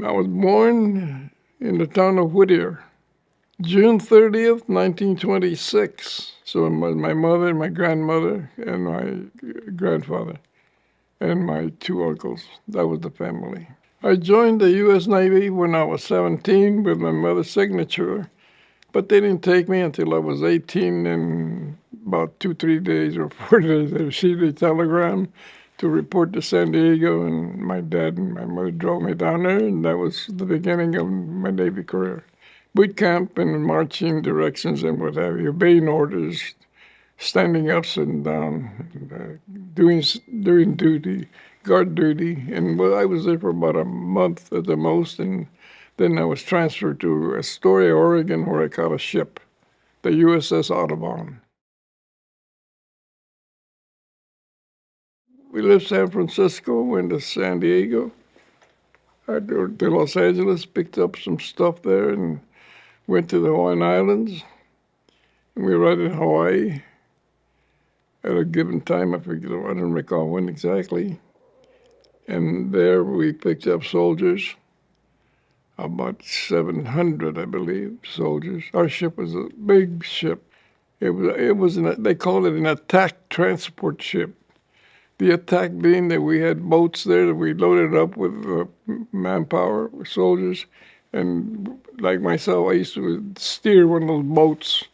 I was born in the town of Whittier, June 30th, 1926. So my mother, my grandmother, and my grandfather, and my two uncles. That was the family. I joined the U.S. Navy when I was 17 with my mother's signature, but they didn't take me until I was 18, and about 3 days or 4 days, they received a telegram to report to San Diego, and my dad and my mother drove me down there, and that was the beginning of my Navy career. Boot camp and marching directions and what have you, obeying orders, standing up and down, doing duty, guard duty, and I was there for about a month at the most, and then I was transferred to Astoria, Oregon, where I caught a ship, the USS Audubon. We left San Francisco, went to San Diego, to Los Angeles, picked up some stuff there, and went to the Hawaiian Islands. And we arrived in Hawaii at a given time. I don't recall when exactly. And there we picked up soldiers, about 700, I believe, soldiers. Our ship was a big ship. They called it an attack transport ship. The attack being that we had boats there that we loaded up with manpower, with soldiers, and like myself, I used to steer one of those boats,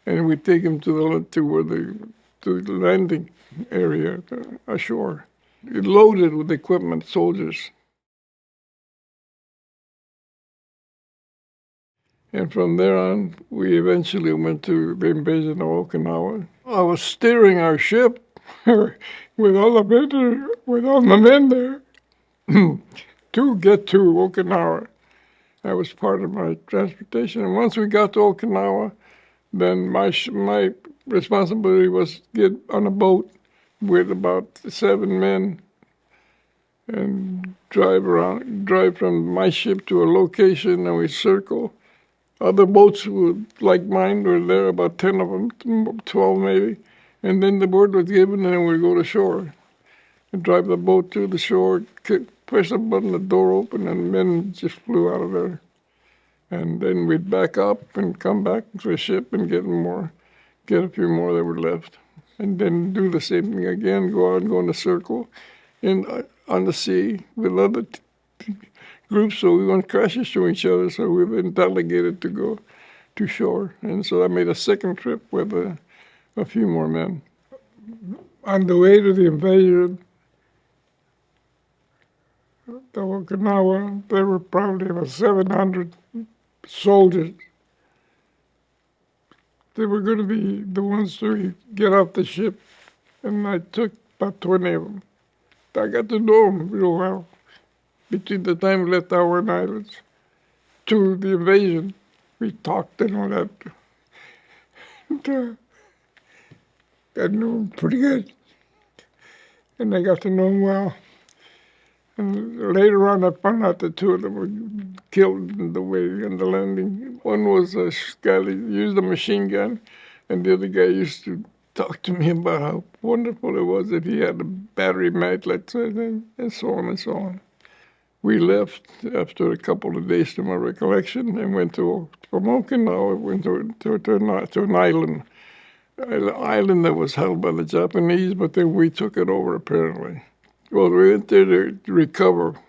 and we'd take them to the landing area ashore, loaded with equipment, soldiers. And from there on, we eventually went to the invasion of Okinawa. I was steering our ship with all the men there to get to Okinawa. That was part of my transportation. And once we got to Okinawa, then my responsibility was to get on a boat with about 7 men and drive from my ship to a location, and we circle. Other boats like mine were there, about 10 of them, 12 maybe. And then the word was given, and we'd go to shore and drive the boat to the shore, press a button, the door opened, and men just flew out of there. And then we'd back up and come back to the ship and get a few more that were left. And then do the same thing again, go in a circle on the sea with other groups, so we weren't crashes to each other, so we've been delegated to go to shore. And so I made a second trip with a few more men. On the way to the invasion of Okinawa, there were probably about 700 soldiers. They were going to be the ones to get off the ship, and I took about 20 of them. I got to know them real well. Between the time we left the Hawaiian Islands to the invasion, we talked and all that. And, I knew him pretty good, and I got to know him well. And later on, I found out that 2 of them were killed in the landing. One was a guy that used a machine gun, and the other guy used to talk to me about how wonderful it was that he had a battery magnet, and so on and so on. We left after a couple of days, to my recollection, and went from Okinawa, went to an island. An island that was held by the Japanese, but then we took it over, apparently. Well, we went there to recover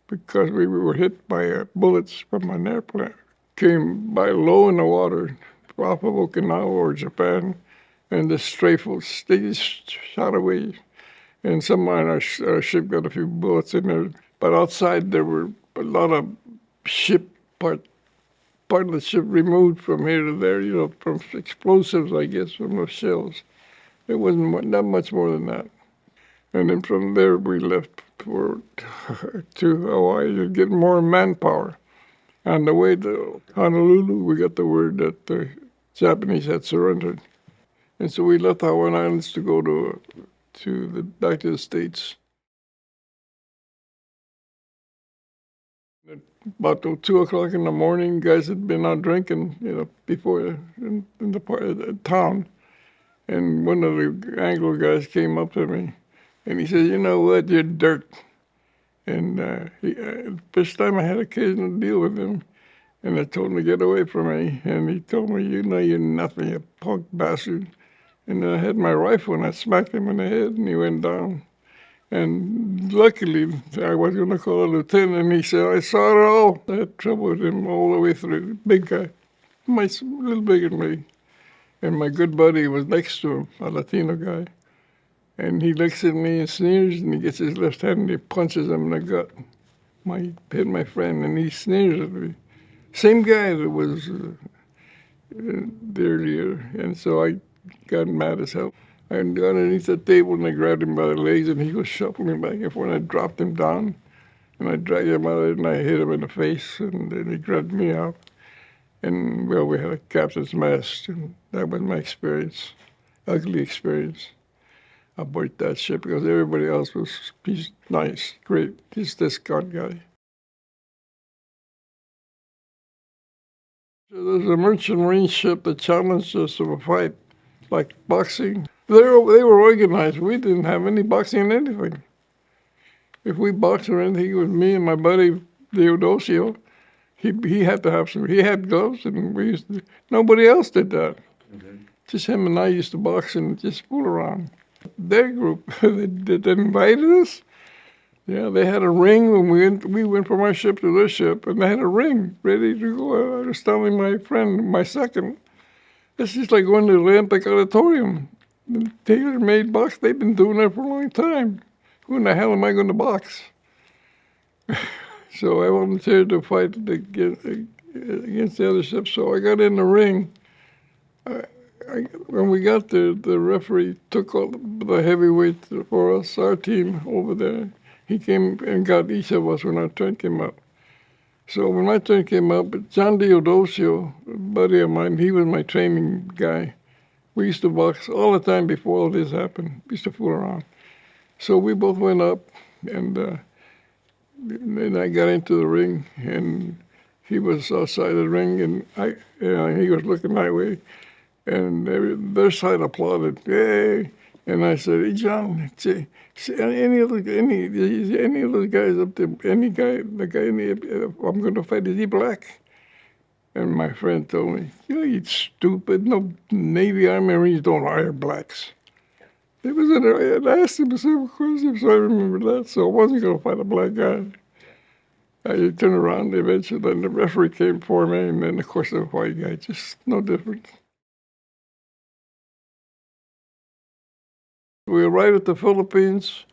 because we were hit by bullets from an airplane. Came by low in the water off of Okinawa or Japan, and the strafers, they just shot away. And somehow our ship got a few bullets in there. But outside there were a lot of part of the ship removed from here to there, from explosives, I guess, from the shells. It wasn't not much more than that. And then from there we left to Hawaii to get more manpower. On the way to Honolulu, we got the word that the Japanese had surrendered. And so we left the Hawaiian Islands to go back to the States. About 2 o'clock in the morning, guys had been out drinking, before in the part of the town. And one of the Anglo guys came up to me, and he said, "You know what? You're dirt." And first time I had occasion to deal with him, and I told him to get away from me. And he told me, "You know you're nothing, you punk bastard." And then I had my rifle, and I smacked him in the head, and he went down. And luckily, I was going to call a lieutenant, and he said, "I saw it all." I had trouble with him all the way through. Big guy, a little bigger than me. And my good buddy was next to him, a Latino guy. And he looks at me and sneers, and he gets his left hand and he punches him in the gut. Hit my friend, and he sneers at me. Same guy that was earlier. And so I got mad as hell. I got underneath the table and I grabbed him by the legs, and he was shuffling back and forth. And I dropped him down, and I dragged him out and I hit him in the face, and then he grabbed me out. And well, we had a captain's mast, and that was my experience, ugly experience aboard that ship, because everybody else was nice, great. Just this God guy. So there's a merchant marine ship that challenged us to a fight, like boxing. They were organized. We didn't have any boxing or anything. If we boxed or anything, it was me and my buddy Theodosio. He had to have some. He had gloves, and we used to. Nobody else did that. Mm-hmm. Just him and I used to box and just fool around. Their group, they invited us. Yeah, they had a ring when we went from our ship to their ship, and they had a ring ready to go. I was telling my friend, my second, this is like going to the Olympic Auditorium. The tailor-made box, they've been doing that for a long time. Who in the hell am I going to box? So I volunteered to fight against the other ship. So I got in the ring. When we got there, the referee took all the heavyweights for us, our team over there. He came and got each of us when our turn came up. So when my turn came up, John Diodosio, a buddy of mine, he was my training guy. We used to box all the time before all this happened. We used to fool around. So we both went up, and then I got into the ring, and he was outside the ring, and he was looking my way. And their side applauded, yay! And I said, "Hey, John, any of those guys up there, the guy I'm going to fight, is he black?" And my friend told me, "You stupid, no Navy, Army, Marines don't hire blacks." It was I asked him several questions, so I remember that. So I wasn't going to fight a black guy. I turned around eventually, and the referee came for me, and then, of course, the white guy, just no difference. We arrived at the Philippines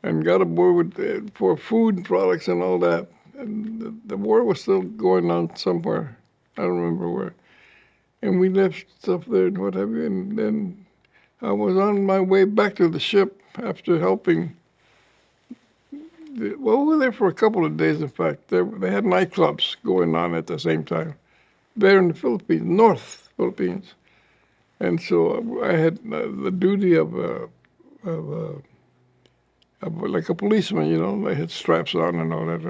and got aboard for food products and all that. And the war was still going on somewhere. I don't remember where. And we left stuff there and what have you. And then I was on my way back to the ship after helping. Well, we were there for a couple of days, in fact. They had nightclubs going on at the same time there in the Philippines, North Philippines. And so I had the duty of like a policeman, you know. I had straps on and all that.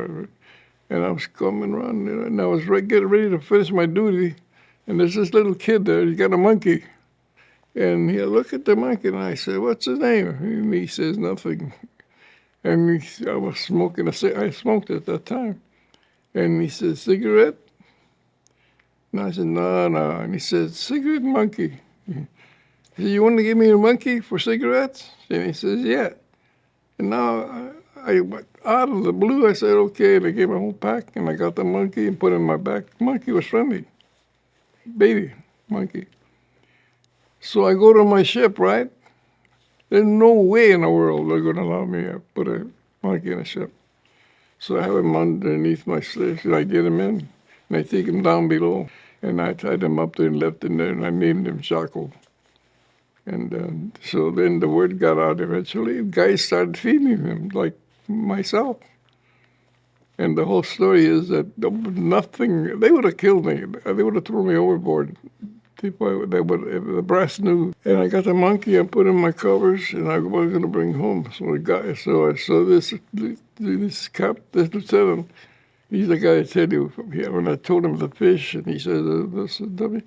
And I was coming around, and I was getting ready to finish my duty. And there's this little kid there, he's got a monkey. And he looked at the monkey, and I said, "What's his name?" And he says, "Nothing." And I was smoking I smoked at that time. And he said, "Cigarette?" And I said, "No, no." And he said, "Cigarette monkey." He said, "You want to give me a monkey for cigarettes?" And he says, "Yeah." And now I out of the blue, I said, "Okay." And I gave him a whole pack, and I got the monkey and put it in my back. The monkey was friendly. Baby monkey. So I go to my ship, right? There's no way in the world they're going to allow me to put a monkey in a ship. So I have him underneath my slips, and I get him in, and I take him down below, and I tied him up there and left him there, and I named him Chaco. And so then the word got out eventually. Guys started feeding him, like myself. And the whole story is that nothing, they would have killed me. They would have thrown me overboard. The brass knew. And I got the monkey, I put in my covers, and I was going to bring home. So this lieutenant, he's the guy I tell you, when I told him the fish, and he says, "This is dummy."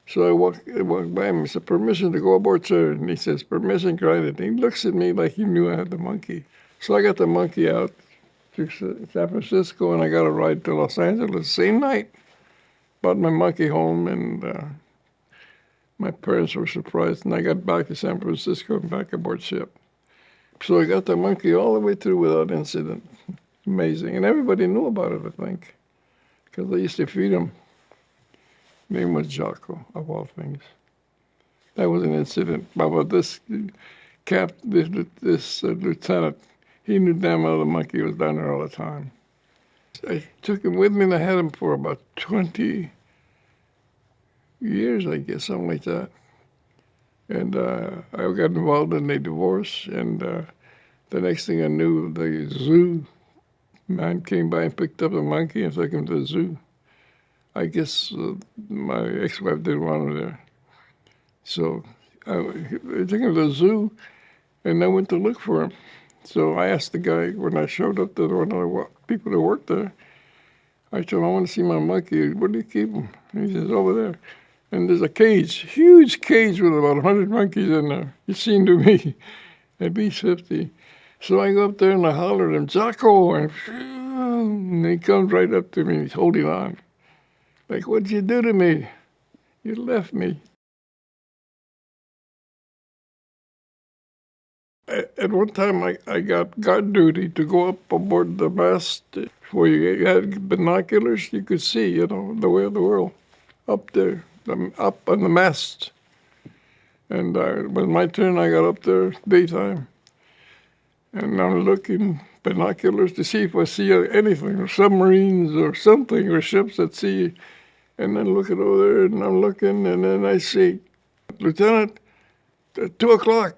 So I walked by him. He said, "Permission to go aboard, sir." And he says, "Permission granted." And he looks at me like he knew I had the monkey. So I got the monkey out, to San Francisco, and I got a ride to Los Angeles same night. Brought my monkey home, and my parents were surprised, and I got back to San Francisco and back aboard ship. So I got the monkey all the way through without incident. Amazing. And everybody knew about it, I think, because I used to feed him. Name was Jocko, of all things. That was an incident. But this lieutenant, he knew damn well the monkey was down there all the time. I took him with me, and I had him for about 20 years, I guess, something like that. And I got involved in a divorce, and the next thing I knew, the zoo man came by and picked up the monkey and took him to the zoo. I guess my ex-wife didn't want him there. So I took him to the zoo, and I went to look for him. So I asked the guy, when I showed up to one of the people that worked there, I told him, I want to see my monkey. Where do you keep him? And he says, over there. And there's a cage, huge cage with about 100 monkeys in there. It seemed to me at least 50. So I go up there and I holler at him, Jocko, and he comes right up to me. He's holding on. Like, what'd you do to me? You left me. At one time, I got guard duty to go up aboard the mast where you had binoculars. You could see, the way of the world up there, up on the mast. And it was my turn. I got up there daytime. And I'm looking binoculars to see if I see anything, or submarines or something, or ships at sea. And then looking over there, and I'm looking, and then I see, Lieutenant, 2 o'clock,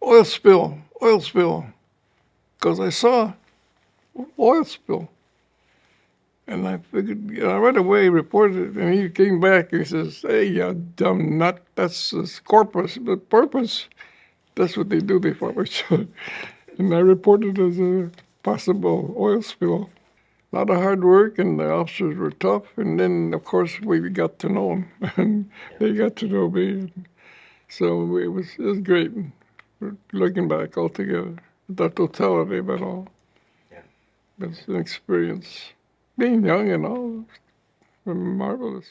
oil spill. Because I saw oil spill. And I figured, I right away reported it, and he came back and he says, hey, you dumb nut, that's corpus, but purpose. That's what they do before we show. And I reported it as a possible oil spill. A lot of hard work, and the officers were tough. And then, of course, we got to know them, and they got to know me. So it was great. Looking back altogether, the totality of it all. Yeah. It's an experience. Being young and all, marvelous.